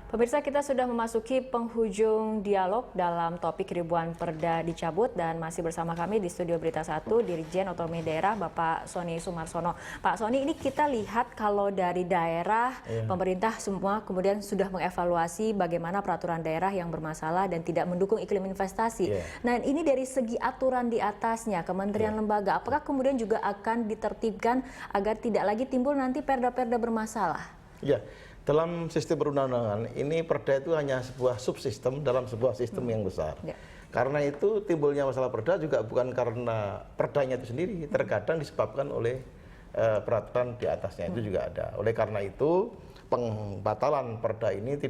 Pemirsa, kita sudah memasuki penghujung dialog dalam topik ribuan perda dicabut dan masih bersama kami di Studio Berita 1 Dirjen Otonomi Daerah Bapak Sony Sumarsono. Pak Sony, ini kita lihat kalau dari daerah, pemerintah semua kemudian sudah mengevaluasi bagaimana peraturan daerah yang bermasalah dan tidak mendukung iklim investasi. Nah, ini dari segi aturan di atasnya, kementerian lembaga, apakah kemudian juga akan ditertibkan agar tidak lagi timbul nanti perda-perda bermasalah? Ya. Dalam sistem perundang-undangan, ini perda itu hanya sebuah subsistem dalam sebuah sistem yang besar. Karena itu timbulnya masalah perda juga bukan karena perdanya itu sendiri, terkadang disebabkan oleh peraturan di atasnya itu juga ada. Oleh karena itu, pembatalan perda ini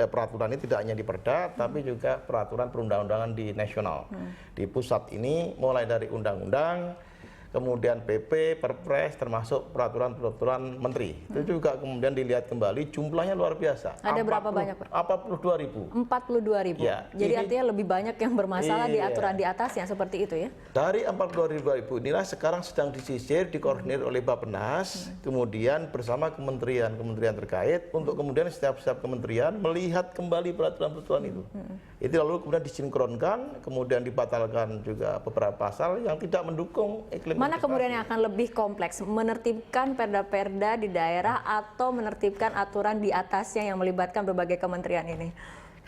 peraturan ini tidak hanya di perda, tapi juga peraturan perundang-undangan di nasional. Di pusat ini mulai dari undang-undang, kemudian PP, Perpres, termasuk peraturan-peraturan menteri. Itu juga kemudian dilihat kembali, jumlahnya luar biasa. Ada berapa banyak, Pak? 42.000. 42.000. Ya, jadi artinya lebih banyak yang bermasalah di aturan di atasnya, seperti itu ya? Dari 42.000 inilah sekarang sedang disisir, dikoordinir oleh Bappenas, kemudian bersama kementerian-kementerian terkait, untuk kemudian setiap kementerian melihat kembali peraturan-peraturan itu. Itu lalu kemudian disinkronkan, kemudian dibatalkan juga beberapa pasal yang tidak mendukung iklim. Mana kemudian yang akan lebih kompleks, menertibkan perda-perda di daerah atau menertibkan aturan di atasnya yang melibatkan berbagai kementerian ini?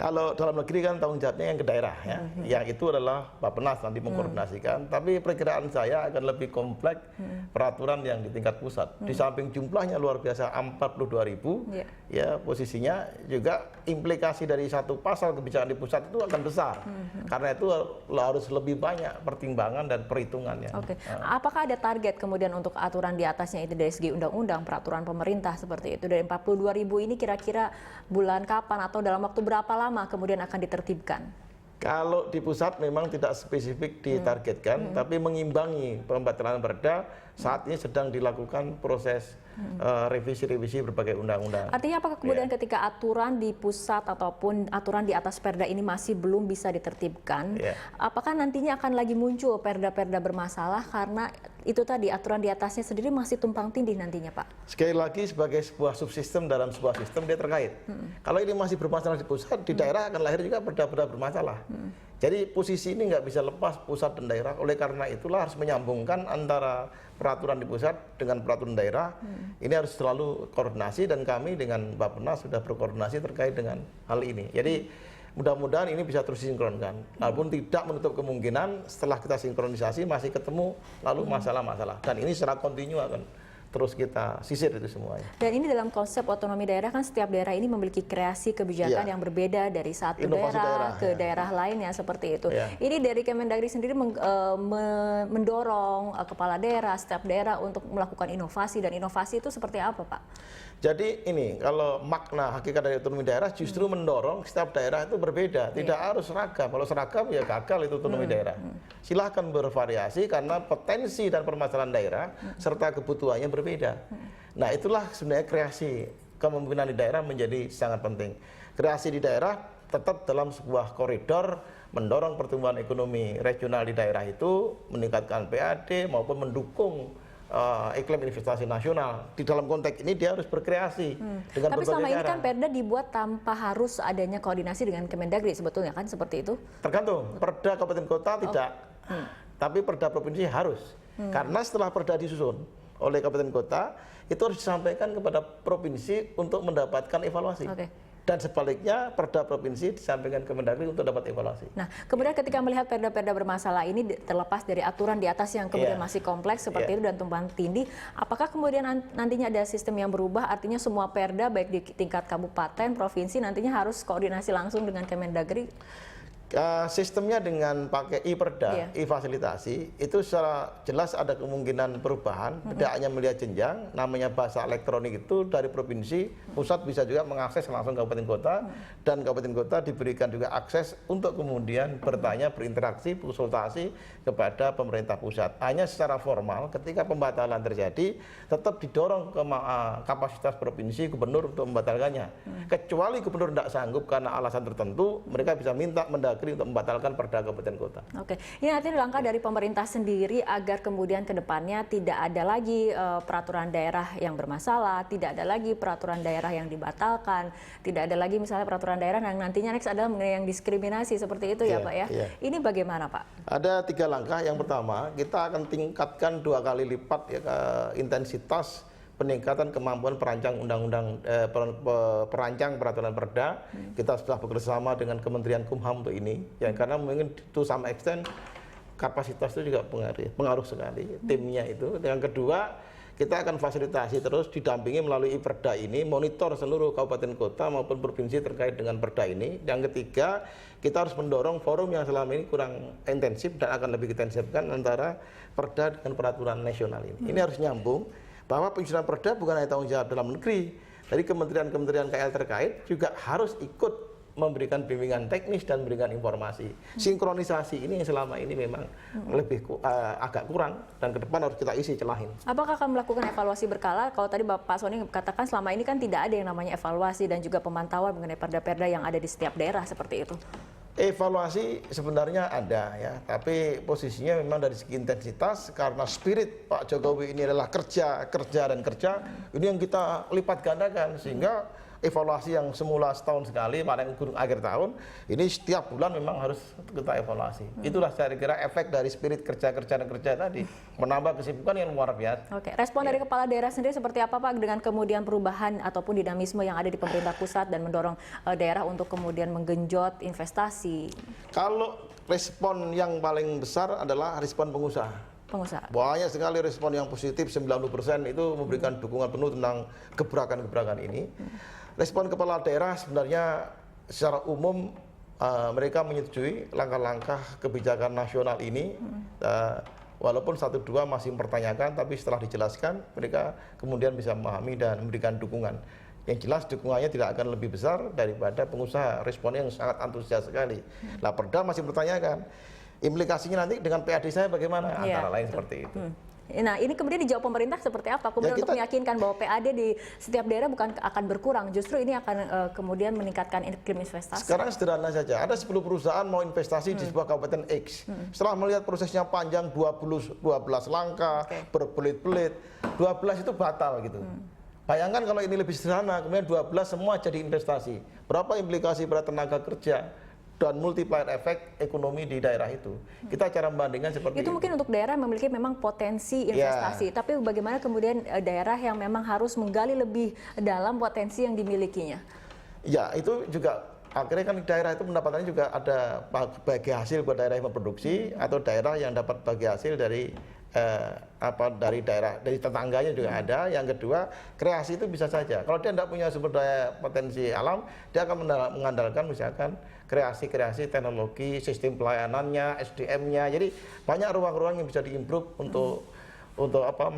Kalau dalam negeri kan tanggung jawabnya yang ke daerah ya, yang itu adalah Bappenas nanti mengkoordinasikan. Tapi perkiraan saya akan lebih kompleks peraturan yang di tingkat pusat. Di samping jumlahnya luar biasa 42.000, ya posisinya juga implikasi dari satu pasal kebijakan di pusat itu akan besar. Karena itu harus lebih banyak pertimbangan dan perhitungannya. Oke. Apakah ada target kemudian untuk aturan di atasnya itu dari segi undang-undang, peraturan pemerintah seperti itu? Dari 42.000 ini kira-kira bulan kapan atau dalam waktu berapa lama kemudian akan ditertibkan? Kalau di pusat memang tidak spesifik ditargetkan, tapi mengimbangi pembatalan perda saat ini sedang dilakukan proses revisi-revisi berbagai undang-undang. Artinya apakah kemudian ketika aturan di pusat ataupun aturan di atas perda ini masih belum bisa ditertibkan, apakah nantinya akan lagi muncul perda-perda bermasalah karena itu tadi aturan di atasnya sendiri masih tumpang tindih nantinya, Pak? Sekali lagi sebagai sebuah subsistem dalam sebuah sistem dia terkait. Kalau ini masih bermasalah di pusat, di daerah akan lahir juga perda-perda bermasalah. Jadi posisi ini nggak bisa lepas pusat dan daerah. Oleh karena itulah harus menyambungkan antara peraturan di pusat dengan peraturan daerah. Ini harus selalu koordinasi dan kami dengan Bappenas sudah berkoordinasi terkait dengan hal ini. Jadi mudah-mudahan ini bisa terus disinkronkan. Walaupun tidak menutup kemungkinan setelah kita sinkronisasi masih ketemu lalu masalah-masalah. Dan ini secara kontinu akan terus kita sisir itu semuanya. Dan ini dalam konsep otonomi daerah kan setiap daerah ini memiliki kreasi kebijakan yang berbeda dari satu daerah ke daerah lainnya seperti itu. Ini dari Kemendagri sendiri mendorong kepala daerah, setiap daerah untuk melakukan inovasi, dan inovasi itu seperti apa, Pak? Jadi ini kalau makna hakikat dari otonomi daerah justru mendorong setiap daerah itu berbeda, tidak harus seragam. Kalau seragam ya gagal itu otonomi daerah. Silahkan bervariasi karena potensi dan permasalahan daerah serta kebutuhannya berbeda. Nah, itulah sebenarnya kreasi kepemimpinan di daerah menjadi sangat penting. Kreasi di daerah tetap dalam sebuah koridor mendorong pertumbuhan ekonomi regional di daerah itu, meningkatkan PAD maupun mendukung iklim investasi nasional. Di dalam konteks ini dia harus berkreasi dengan tapi berbagai selama ini cara. kan perda dibuat tanpa harus adanya koordinasi dengan Kemendagri sebetulnya kan seperti itu? Tergantung, perda kabupaten kota tidak, tapi perda provinsi harus. Karena setelah perda disusun oleh kabupaten kota, itu harus disampaikan kepada provinsi untuk mendapatkan evaluasi. Dan sebaliknya perda provinsi disampaikan ke Kemendagri untuk dapat evaluasi. Nah, kemudian ketika melihat perda-perda bermasalah ini terlepas dari aturan di atas yang kemudian masih kompleks seperti itu dan tumpang tindih, apakah kemudian nantinya ada sistem yang berubah, artinya semua perda baik di tingkat kabupaten, provinsi nantinya harus koordinasi langsung dengan Kemendagri? Sistemnya dengan pakai e-perda, e-fasilitasi, itu secara jelas ada kemungkinan perubahan, tidak hanya melihat jenjang, namanya bahasa elektronik itu dari provinsi, pusat bisa juga mengakses langsung kabupaten kota, dan kabupaten kota diberikan juga akses untuk kemudian bertanya, berinteraksi, konsultasi kepada pemerintah pusat. Hanya secara formal, ketika pembatalan terjadi, tetap didorong ke kapasitas provinsi, gubernur untuk membatalkannya. Kecuali gubernur tidak sanggup karena alasan tertentu, mereka bisa minta Mendagri Mendagri untuk membatalkan perda kabupaten kota. Oke, ini nanti langkah dari pemerintah sendiri agar kemudian ke depannya tidak ada lagi peraturan daerah yang bermasalah, tidak ada lagi peraturan daerah yang dibatalkan, tidak ada lagi misalnya peraturan daerah yang nantinya next adalah mengenai yang diskriminasi seperti itu ya Pak ya. Ini bagaimana Pak? Ada 3 langkah. Yang pertama, kita akan tingkatkan 2 kali lipat ya intensitas peningkatan kemampuan perancang undang-undang perancang peraturan perda. Kita sudah bekerjasama dengan Kementerian Kumham untuk ini ya, karena mungkin to some extent kapasitas itu juga pengaruh sekali timnya itu. Yang kedua, kita akan fasilitasi terus didampingi melalui perda ini, monitor seluruh kabupaten kota maupun provinsi terkait dengan perda ini. Yang ketiga, kita harus mendorong forum yang selama ini kurang intensif dan akan lebih intensifkan antara perda dengan peraturan nasional ini. Ini harus nyambung, bahwa penyusunan perda bukan hanya tanggung jawab dalam negeri. Dari kementerian-kementerian KL terkait juga harus ikut memberikan bimbingan teknis dan memberikan informasi. Sinkronisasi ini yang selama ini memang agak kurang dan ke depan harus kita isi celahin. Apakah akan melakukan evaluasi berkala? Kalau tadi Pak Sony katakan selama ini kan tidak ada yang namanya evaluasi dan juga pemantauan mengenai perda-perda yang ada di setiap daerah seperti itu. Evaluasi sebenarnya ada ya, tapi posisinya memang dari segi intensitas karena spirit Pak Jokowi ini adalah kerja dan kerja, ini yang kita lipat gandakan sehingga evaluasi yang semula setahun sekali, paling akhir tahun, ini setiap bulan memang harus kita evaluasi. Itulah saya kira efek dari spirit kerja tadi, menambah kesibukan yang luar biasa. Oke, respon dari kepala daerah sendiri seperti apa Pak dengan kemudian perubahan ataupun dinamisme yang ada di pemerintah pusat dan mendorong daerah untuk kemudian menggenjot investasi? Kalau respon yang paling besar adalah respon pengusaha. Banyak sekali respon yang positif, 90% itu memberikan dukungan penuh tentang gebrakan-gebrakan ini. Respon kepala daerah sebenarnya secara umum mereka menyetujui langkah-langkah kebijakan nasional ini, walaupun 1-2 masih mempertanyakan, tapi setelah dijelaskan mereka kemudian bisa memahami dan memberikan dukungan. Yang jelas dukungannya tidak akan lebih besar daripada pengusaha, responnya yang sangat antusias sekali. Nah, perda masih mempertanyakan implikasinya nanti dengan PAD saya bagaimana, antara lain seperti itu. Nah, ini kemudian dijawab pemerintah seperti apa? Kemudian untuk meyakinkan bahwa PAD di setiap daerah bukan akan berkurang, justru ini akan kemudian meningkatkan iklim investasi. Sekarang sederhana saja, ada 10 perusahaan mau investasi di sebuah kabupaten X. Setelah melihat prosesnya panjang 12 langkah, berbelit-belit, 12 itu batal gitu. Bayangkan kalau ini lebih sederhana, kemudian 12 semua jadi investasi. Berapa implikasi pada tenaga kerja dan multiplier efek ekonomi di daerah itu. Kita cara membandingkan seperti itu. Mungkin untuk daerah memiliki memang potensi investasi, tapi bagaimana kemudian daerah yang memang harus menggali lebih dalam potensi yang dimilikinya? Ya, itu juga akhirnya kan daerah itu pendapatannya juga ada bagi hasil buat daerah yang memproduksi atau daerah yang dapat bagi hasil dari dari daerah, dari tetangganya juga ada. Yang kedua, kreasi itu bisa saja. Kalau dia tidak punya sumber daya potensi alam, dia akan mengandalkan misalkan kreasi-kreasi teknologi, sistem pelayanannya, SDM-nya. Jadi banyak ruang-ruang yang bisa diimprove untuk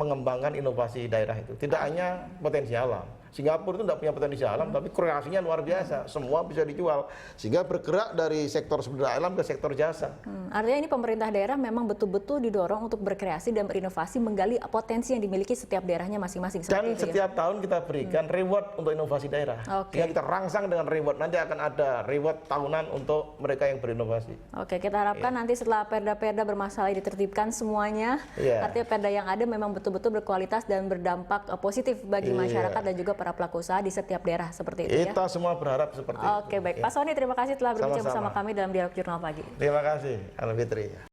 mengembangkan inovasi daerah itu. Tidak hanya potensi alam. Singapura itu tidak punya potensi alam, tapi kreasinya luar biasa. Semua bisa dijual. Sehingga bergerak dari sektor sumber daya alam ke sektor jasa. Artinya ini pemerintah daerah memang betul-betul didorong untuk berkreasi dan berinovasi, menggali potensi yang dimiliki setiap daerahnya masing-masing. Dan setiap tahun kita berikan reward untuk inovasi daerah. Sehingga kita rangsang dengan reward. Nanti akan ada reward tahunan untuk mereka yang berinovasi. Oke, kita harapkan nanti setelah perda-perda bermasalah ditertibkan semuanya, artinya perda yang ada memang betul-betul berkualitas dan berdampak positif bagi masyarakat dan juga para pelaku usaha di setiap daerah seperti itu. Kita semua berharap seperti itu. Oke, baik. Pak Sony, terima kasih telah berbincang bersama kami dalam Dialog Jurnal Pagi. Terima kasih, Alfitri.